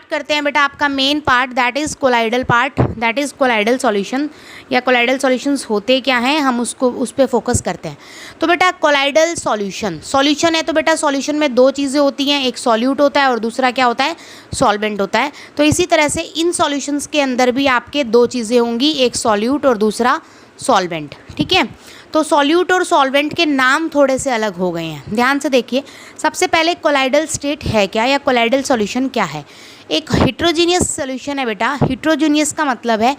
करते हैं बेटा आपका main part, that is colloidal part, that is colloidal solution या कोलाइडल सॉल्यूशंस होते क्या हैं, हम उस पर फोकस करते हैं। तो बेटा कोलाइडल सॉल्यूशन है तो बेटा सॉल्यूशन में दो चीज़ें होती हैं, एक सॉल्यूट होता है और दूसरा क्या होता है, सॉल्वेंट होता है। तो इसी तरह से इन सॉल्यूशंस के अंदर भी आपके दो चीज़ें होंगी, एक सॉल्यूट और दूसरा सॉल्वेंट, ठीक है। तो सॉल्यूट और सॉल्वेंट के नाम थोड़े से अलग हो गए हैं, ध्यान से देखिए। सबसे पहले कोलाइडल स्टेट है क्या या कोलाइडल सॉल्यूशन क्या है। एक हिट्रोजीनियस सॉल्यूशन है बेटा। हिट्रोजीनियस का मतलब है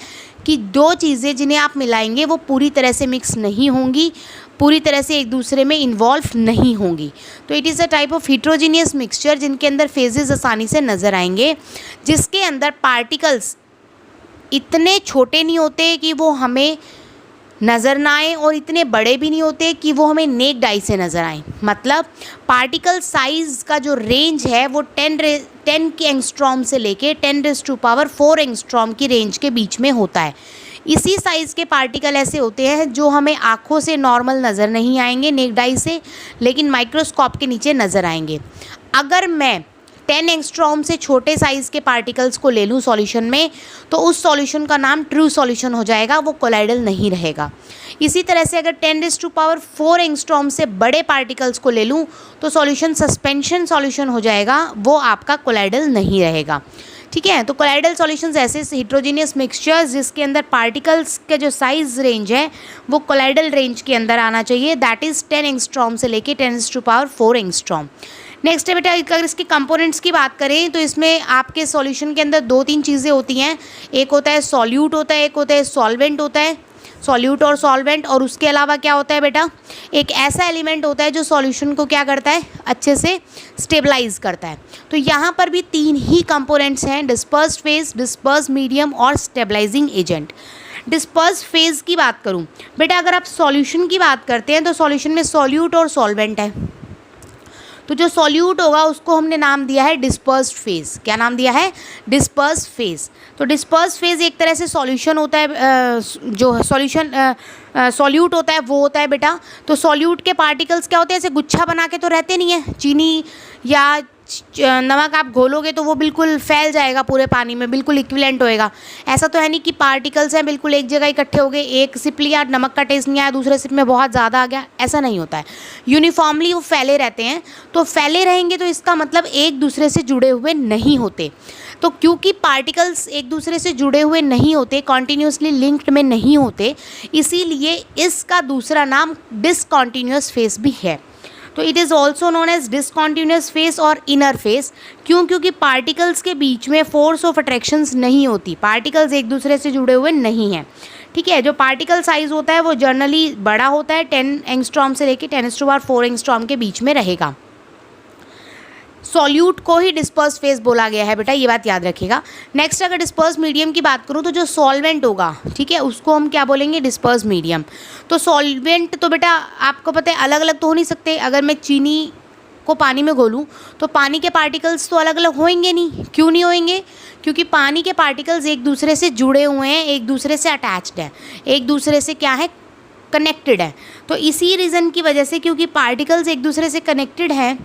कि दो चीज़ें जिन्हें आप मिलाएंगे वो पूरी तरह से मिक्स नहीं होंगी, पूरी तरह से एक दूसरे में इन्वॉल्व नहीं होंगी। तो it is a type of heterogeneous mixture जिनके अंदर फेजेस आसानी से नज़र आएंगे, जिसके अंदर पार्टिकल्स इतने छोटे नहीं होते कि वो हमें नज़र ना आए और इतने बड़े भी नहीं होते कि वो हमें नेक्ड आई से नज़र आए। मतलब पार्टिकल साइज़ का जो रेंज है वो 10 के एंगस्ट्रॉम से लेके 10⁴ एंगस्ट्रॉम की रेंज के बीच में होता है। इसी साइज़ के पार्टिकल ऐसे होते हैं जो हमें आँखों से नॉर्मल नज़र नहीं आएंगे नेक्ड आई से, लेकिन माइक्रोस्कोप के नीचे नज़र आएंगे। अगर मैं 10 एंगस्ट्रॉम से छोटे साइज़ के पार्टिकल्स को ले लूँ सॉल्यूशन में, तो उस सॉल्यूशन का नाम ट्रू सॉल्यूशन हो जाएगा, वो कोलाइडल नहीं रहेगा। इसी तरह से अगर 10⁴ एंगस्ट्रॉम से बड़े पार्टिकल्स को ले लूँ तो सॉल्यूशन सस्पेंशन सॉल्यूशन हो जाएगा, वो आपका कोलाइडल नहीं रहेगा, ठीक है। तो कोलाइडल सॉल्यूशंस ऐसे हिट्रोजीनियस मिक्सचर्स जिसके अंदर पार्टिकल्स के जो साइज़ रेंज है वो कोलाइडल रेंज के अंदर आना चाहिए, दैट इज़ 10 एंगस्ट्रॉम से लेके 10⁴ एंगस्ट्रॉम। नेक्स्ट है बेटा, अगर इसके कंपोनेंट्स की बात करें तो इसमें आपके सॉल्यूशन के अंदर 2-3 चीज़ें होती हैं। एक होता है सॉल्यूट होता है, एक होता है सॉल्वेंट होता है, सॉल्यूट और सॉल्वेंट। और उसके अलावा क्या होता है बेटा, एक ऐसा एलिमेंट होता है जो सॉल्यूशन को क्या करता है, अच्छे से स्टेबलाइज करता है। तो यहाँ पर भी 3 ही कंपोनेंट्स हैं, डिस्पर्स्ड फेज, डिस्पर्स्ड मीडियम और स्टेबलाइजिंग एजेंट। डिस्पर्स्ड फेज की बात करूँ बेटा, अगर आप सॉल्यूशन की बात करते हैं तो सॉल्यूशन में सॉल्यूट और सॉल्वेंट है। तो जो सॉल्यूट होगा उसको हमने नाम दिया है डिस्पर्स्ड फेज। क्या नाम दिया है, डिस्पर्स्ड फेज। तो डिस्पर्स्ड फेज एक तरह से सॉल्यूशन होता है, जो सॉल्यूशन सॉल्यूट होता है वो होता है बेटा। तो सॉल्यूट के पार्टिकल्स क्या होते हैं, ऐसे गुच्छा बना के तो रहते नहीं है। चीनी या नमक आप घोलोगे तो वो बिल्कुल फैल जाएगा पूरे पानी में, बिल्कुल इक्विवेलेंट होएगा। ऐसा तो है नहीं कि पार्टिकल्स हैं बिल्कुल एक जगह इकट्ठे हो गए, एक सिप लिया नमक का टेस्ट नहीं आया, दूसरे सिप में बहुत ज़्यादा आ गया, ऐसा नहीं होता है। यूनिफॉर्मली वो फैले रहते हैं। तो फैले रहेंगे तो इसका मतलब एक दूसरे से जुड़े हुए नहीं होते। तो क्योंकि पार्टिकल्स एक दूसरे से जुड़े हुए नहीं होते, कॉन्टीन्यूसली लिंक्ड में नहीं होते, इसीलिए इसका दूसरा नाम डिसकॉन्टीन्यूअस फेज भी है। तो it is also known as discontinuous phase और इनर फेज। क्यों, क्योंकि पार्टिकल्स के बीच में फोर्स ऑफ अट्रैक्शंस नहीं होती, पार्टिकल्स एक दूसरे से जुड़े हुए नहीं हैं, ठीक है। जो पार्टिकल साइज़ होता है वो जनरली बड़ा होता है, 10 एंगस्ट्रॉम से लेकर 10⁴ एंगस्ट्रॉम के बीच में रहेगा। सॉल्यूट को ही डिस्पर्स फेज बोला गया है बेटा, ये बात याद रखिएगा। नेक्स्ट अगर डिस्पर्स मीडियम की बात करूँ तो जो सॉल्वेंट होगा, ठीक है, उसको हम क्या बोलेंगे, डिस्पर्स मीडियम। तो सॉल्वेंट तो बेटा आपको पता है अलग अलग तो हो नहीं सकते। अगर मैं चीनी को पानी में घोलूँ तो पानी के पार्टिकल्स तो अलग अलग होंगे नहीं। क्यों नहीं होंगे, क्योंकि पानी के पार्टिकल्स एक दूसरे से जुड़े हुए हैं, एक दूसरे से अटैच्ड हैं, एक दूसरे से क्या है, कनेक्टेड है। तो इसी रीज़न की वजह से, क्योंकि पार्टिकल्स एक दूसरे से कनेक्टेड हैं,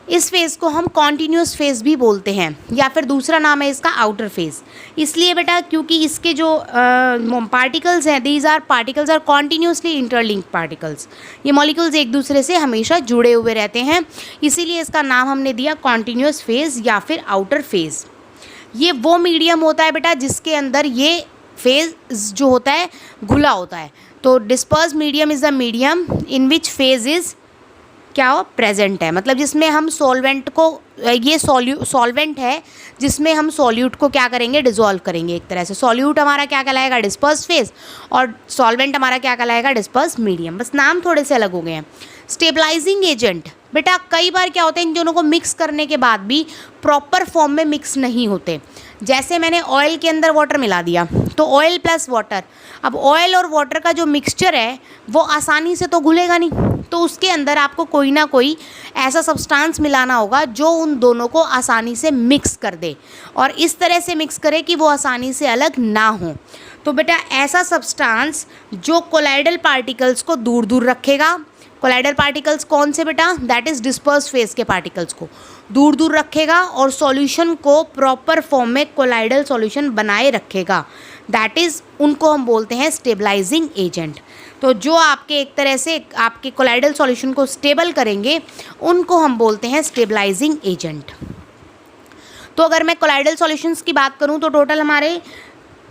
इस फेज़ को हम कॉन्टीन्यूस फेज़ भी बोलते हैं, या फिर दूसरा नाम है इसका आउटर फेज़। इसलिए बेटा क्योंकि इसके जो पार्टिकल्स हैं, these are particles are continuously interlinked particles. ये मॉलिक्यूल्स एक दूसरे से हमेशा जुड़े हुए रहते हैं, इसीलिए इसका नाम हमने दिया कॉन्टीन्यूस फेज़ या फिर आउटर फेज़। ये वो मीडियम होता है बेटा जिसके अंदर ये फेज़ जो होता है घुला होता है। तो disperse medium is the medium in which phase is क्या हो, प्रेजेंट है। मतलब जिसमें हम सॉल्वेंट को, ये सॉल्वेंट है जिसमें हम सॉल्यूट को क्या करेंगे, डिसॉल्व करेंगे। एक तरह से सॉल्यूट हमारा क्या कहलाएगा, डिस्पर्स फेज, और सॉल्वेंट हमारा क्या कहलाएगा, डिस्पर्स मीडियम। बस नाम थोड़े से अलग हो गए हैं। स्टेबलाइजिंग एजेंट बेटा कई बार क्या होता है, इन दोनों को मिक्स करने के बाद भी प्रॉपर फॉर्म में मिक्स नहीं होते। जैसे मैंने ऑयल के अंदर वाटर मिला दिया तो ऑयल प्लस वाटर, अब ऑयल और वाटर का जो मिक्सचर है वो आसानी से तो घुलेगा नहीं, तो उसके अंदर आपको कोई ना कोई ऐसा सब्सटेंस मिलाना होगा जो उन दोनों को आसानी से मिक्स कर दे, और इस तरह से मिक्स करे कि वो आसानी से अलग ना हो। तो बेटा ऐसा सब्सटेंस जो कोलाइडल पार्टिकल्स को दूर दूर रखेगा, कोलाइडल पार्टिकल्स कौन से बेटा, दैट इज डिस्पर्स फेज के पार्टिकल्स को दूर दूर रखेगा और सॉल्यूशन को प्रॉपर फॉर्म में कोलाइडल सॉल्यूशन बनाए रखेगा, दैट इज उनको हम बोलते हैं स्टेबलाइजिंग एजेंट। तो जो आपके एक तरह से आपके कोलाइडल सॉल्यूशन को स्टेबल करेंगे उनको हम बोलते हैं स्टेबलाइजिंग एजेंट। तो अगर मैं कोलाइडल सॉल्यूशंस की बात करूं तो टोटल हमारे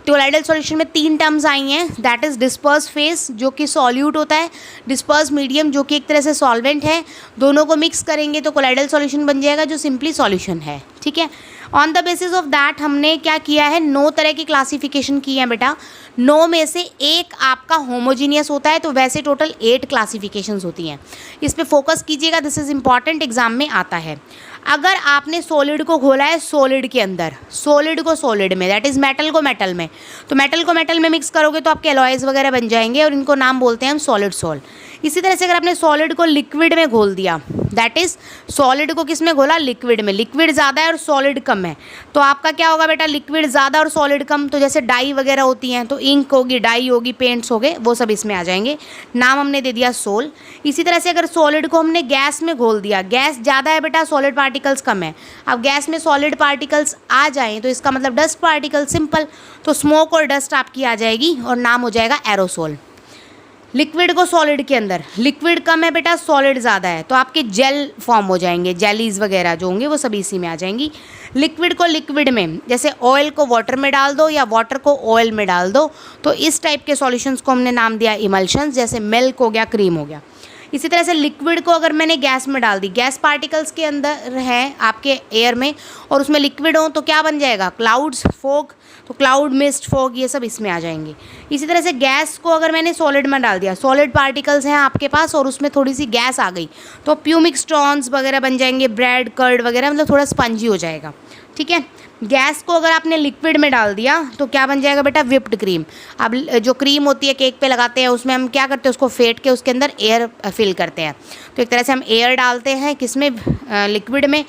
कोलाइडल सॉल्यूशन में 3 टर्म्स आई हैं, दैट इज़ डिस्पर्स फेस जो कि सॉल्यूट होता है, डिस्पर्स मीडियम जो कि एक तरह से सॉल्वेंट है। दोनों को मिक्स करेंगे तो कोलाइडल सॉल्यूशन बन जाएगा जो सिंपली सॉल्यूशन है। ठीक है, on the basis of that हमने क्या किया है, 9 तरह की क्लासिफिकेशन की है बेटा। 9 में से एक आपका होमोजीनियस होता है, तो वैसे टोटल 8 क्लासिफिकेशंस होती हैं। इस पर फोकस कीजिएगा, दिस इज़ इंपॉर्टेंट, एग्जाम में आता है। अगर आपने सॉलिड को घोला है सॉलिड के अंदर, सॉलिड को सॉलिड में, दैट इज़ मेटल को मेटल में, तो मेटल को मेटल में मिक्स करोगे तो आपके एलॉयज़ वगैरह बन जाएंगे और इनको नाम बोलते हैं हम सॉलिड सोल। इसी तरह से अगर आपने सॉलिड को लिक्विड में घोल दिया, दैट इज़ सॉलिड को किस में घोला, लिक्विड में, लिक्विड ज़्यादा है और सॉलिड कम है, तो आपका क्या होगा बेटा, लिक्विड ज़्यादा और सॉलिड कम। तो जैसे डाई वगैरह होती हैं तो इंक होगी, डाई होगी, पेंट्स हो गए, वो सब इसमें आ जाएंगे, नाम हमने दे दिया सोल। इसी तरह से अगर सॉलिड को हमने गैस में घोल दिया, गैस ज़्यादा है बेटा, सॉलिड पार्टिकल्स कम है, अब गैस में सॉलिड पार्टिकल्स आ जाएँ तो इसका मतलब डस्ट पार्टिकल, सिंपल, तो स्मोक और डस्ट आपकी आ जाएगी और नाम हो जाएगा एरोसोल। लिक्विड को सॉलिड के अंदर, लिक्विड कम है बेटा, सॉलिड ज़्यादा है, तो आपके जेल फॉर्म हो जाएंगे, जेलीज वगैरह जो होंगे वो सब इसी में आ जाएंगी। लिक्विड को लिक्विड में, जैसे ऑयल को वाटर में डाल दो या वाटर को ऑयल में डाल दो, तो इस टाइप के सॉल्यूशंस को हमने नाम दिया इमल्शंस, जैसे मिल्क हो गया, क्रीम हो गया। इसी तरह से लिक्विड को अगर मैंने गैस में डाल दी, गैस पार्टिकल्स के अंदर है आपके एयर में और उसमें लिक्विड हो तो क्या बन जाएगा, क्लाउड्स, फॉग, तो क्लाउड, मिस्ट, फॉग, ये सब इसमें आ जाएंगे। इसी तरह से गैस को अगर मैंने सॉलिड में डाल दिया, सॉलिड पार्टिकल्स हैं आपके पास और उसमें थोड़ी सी गैस आ गई तो प्यूमिक स्टोन्स वगैरह बन जाएंगे, ब्रेड, कर्ड वगैरह, मतलब थोड़ा स्पंजी हो जाएगा। ठीक है, गैस को अगर आपने लिक्विड में डाल दिया तो क्या बन जाएगा बेटा, विप्ड क्रीम। अब जो क्रीम होती है केक पे लगाते हैं, उसमें हम क्या करते हैं, उसको फेंट के उसके अंदर एयर फिल करते हैं, तो एक तरह से हम एयर डालते हैं किसमें, लिक्विड में,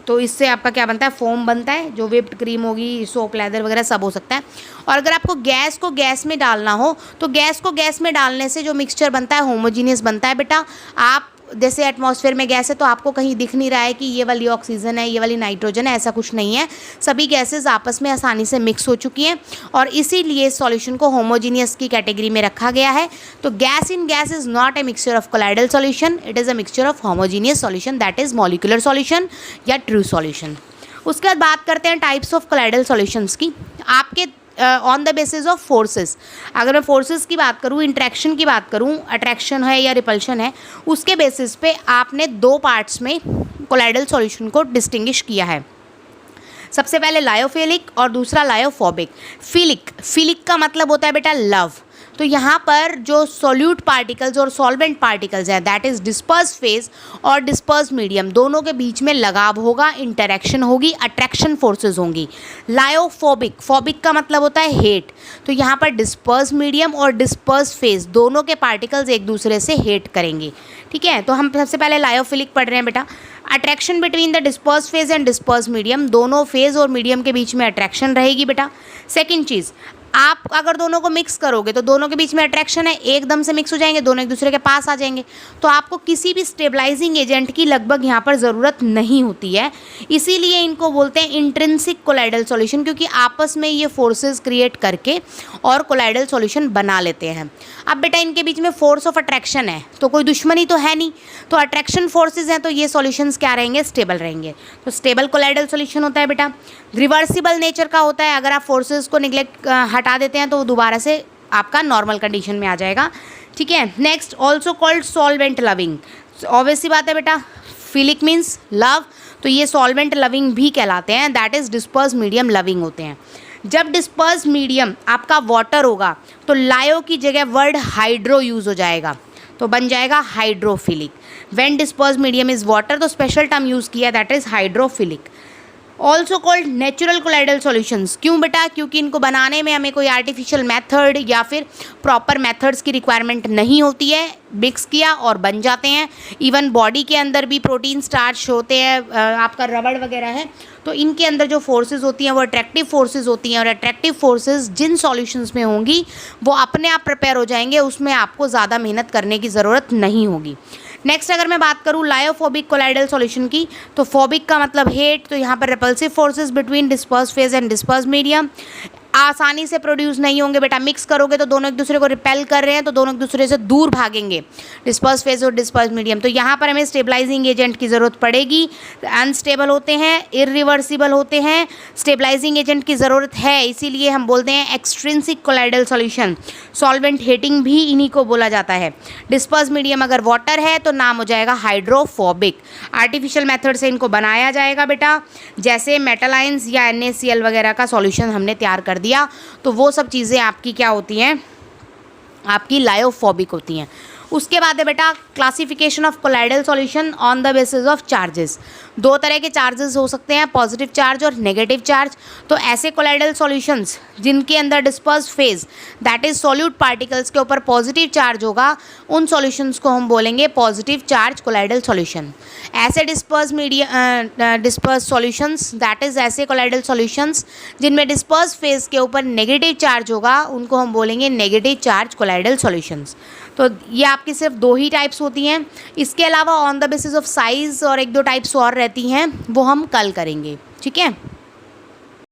तो इससे आपका क्या बनता है, फोम बनता है, जो विप्ड क्रीम होगी, सोप, लेदर वगैरह सब हो सकता है। और अगर आपको गैस को गैस में डालना हो तो गैस को गैस में डालने से जो मिक्सचर बनता है होमोजीनियस बनता है बेटा। आप जैसे एटमॉस्फेयर में गैस है तो आपको कहीं दिख नहीं रहा है कि ये वाली ऑक्सीजन है, ये वाली नाइट्रोजन है, ऐसा कुछ नहीं है, सभी गैसेस आपस में आसानी से मिक्स हो चुकी हैं और इसीलिए सॉल्यूशन को होमोजीनियस की कैटेगरी में रखा गया है। तो gas in gas is not a mixture of colloidal solution, it is a mixture of homogeneous solution, that is molecular solution या ट्रू सॉल्यूशन। उसके बाद बात करते हैं टाइप्स ऑफ कोलाइडल सॉल्यूशंस की। आपके on the basis of forces, अगर मैं फोर्सेस की बात करूँ, इंट्रैक्शन की बात करूँ, अट्रैक्शन है या रिपल्शन है, उसके बेसिस पे आपने 2 पार्ट्स में कोलाइडल सॉल्यूशन को डिस्टिंग्विश किया है। सबसे पहले लायोफिलिक और दूसरा लायोफोबिक। फिलिक, फिलिक का मतलब होता है बेटा लव, तो यहाँ पर जो सॉल्यूट पार्टिकल्स और सॉल्वेंट पार्टिकल्स हैं, दैट इज़ डिस्पर्स फेज और डिस्पर्स मीडियम, दोनों के बीच में लगाव होगा, इंटरेक्शन होगी, अट्रैक्शन फोर्सेस होंगी। लायोफोबिक, फोबिक का मतलब होता है हेट, तो यहाँ पर डिस्पर्स मीडियम और डिस्पर्स फेज दोनों के पार्टिकल्स एक दूसरे से हेट करेंगे। ठीक है, तो हम सबसे पहले लायोफिलिक पढ़ रहे हैं बेटा। Attraction between the disperse phase and disperse medium, दोनों फेज और मीडियम के बीच में अट्रैक्शन रहेगी बेटा। सेकेंड चीज़, आप अगर दोनों को मिक्स करोगे तो दोनों के बीच में अट्रैक्शन है, एकदम से मिक्स हो जाएंगे, दोनों एक दूसरे के पास आ जाएंगे, तो आपको किसी भी स्टेबलाइजिंग एजेंट की लगभग यहाँ पर ज़रूरत नहीं होती है। इसीलिए इनको बोलते हैं इंट्रिंसिक कोलाइडल सॉल्यूशन, क्योंकि आपस में ये फोर्सेस क्रिएट करके और कोलाइडल सॉल्यूशन बना लेते हैं। अब बेटा इनके बीच में फोर्स ऑफ अट्रैक्शन है, तो कोई दुश्मनी तो है नहीं, तो अट्रैक्शन फोर्सेज हैं, तो ये सॉल्यूशंस क्या रहेंगे, स्टेबल रहेंगे, तो स्टेबल कोलाइडल सॉल्यूशन होता है बेटा। रिवर्सिबल नेचर का होता है, अगर आप फोर्सेस को निगलेक्ट हटा देते हैं तो वो दोबारा से आपका नॉर्मल कंडीशन में आ जाएगा। ठीक है, next, also called solvent loving, obvious सी बात है बेटा, फिलिक मीन्स लव, तो ये सॉल्वेंट लविंग भी कहलाते हैं, that is disperse medium loving होते हैं। जब डिस्पर्स मीडियम आपका वाटर होगा तो लायो की जगह वर्ड हाइड्रो यूज़ हो जाएगा, तो बन जाएगा hydrophilic. When disperse medium is water, तो स्पेशल टर्म यूज़ किया, that is hydrophilic. Also called natural colloidal solutions. क्यों बेटा? क्योंकि इनको बनाने में हमें कोई आर्टिफिशियल मेथड या फिर प्रॉपर मेथड्स की रिक्वायरमेंट नहीं होती है, मिक्स किया और बन जाते हैं। इवन बॉडी के अंदर भी प्रोटीन स्टार्च होते हैं, आपका रबड़ वगैरह है, तो इनके अंदर जो फोर्सेस होती हैं वो अट्रैक्टिव फोर्सेस होती हैं, और अट्रैक्टिव फोर्सेस जिन सॉल्यूशंस में होंगी वो अपने आप प्रिपेयर हो जाएंगे, उसमें आपको ज़्यादा मेहनत करने की ज़रूरत नहीं होगी। नेक्स्ट अगर मैं बात करूँ लायोफोबिक कोलाइडल सॉल्यूशन की, तो फोबिक का मतलब हेट, तो यहाँ पर repulsive forces between disperse phase and disperse medium आसानी से प्रोड्यूस नहीं होंगे बेटा। मिक्स करोगे तो दोनों एक दूसरे को रिपेल कर रहे हैं, तो दोनों एक दूसरे से दूर भागेंगे, डिस्पर्स फेज और डिस्पर्स मीडियम। तो यहाँ पर हमें स्टेबलाइजिंग एजेंट की ज़रूरत पड़ेगी। अनस्टेबल होते हैं, इरिवर्सिबल होते हैं, स्टेबलाइजिंग एजेंट की ज़रूरत है, इसीलिए हम बोलते हैं extrinsic colloidal solution. Solvent heating भी इन्हीं को बोला जाता है। डिस्पर्स मीडियम अगर वाटर है तो नाम हो जाएगा हाइड्रोफोबिक। आर्टिफिशियल मेथड से इनको बनाया जाएगा बेटा, जैसे मेटल आयंस या NaCl वगैरह का सॉल्यूशन हमने तैयार कर दिया, तो वो सब चीज़ें आपकी क्या होती हैं, आपकी लायोफोबिक होती हैं। उसके बाद है बेटा classification of colloidal solution on the basis of charges. दो तरह के चार्जेस हो सकते हैं, पॉजिटिव चार्ज और नेगेटिव चार्ज। तो ऐसे कोलाइडल सॉल्यूशंस जिनके अंदर disperse phase that is solute particles के ऊपर पॉजिटिव चार्ज होगा, उन सॉल्यूशंस को हम बोलेंगे पॉजिटिव चार्ज कोलाइडल सॉल्यूशन। ऐसे डिस्पर्स सॉल्यूशंस दैट इज ऐसे कोलाइडल सॉल्यूशंस जिनमें डिस्पर्स फेज के ऊपर नेगेटिव चार्ज होगा, उनको हम बोलेंगे नेगेटिव चार्ज कोलाइडल सॉल्यूशंस। तो ये आपकी सिर्फ दो ही टाइप्स होती हैं। इसके अलावा on the basis of size और एक दो टाइप्स और रहती हैं, वो हम कल करेंगे, ठीक है।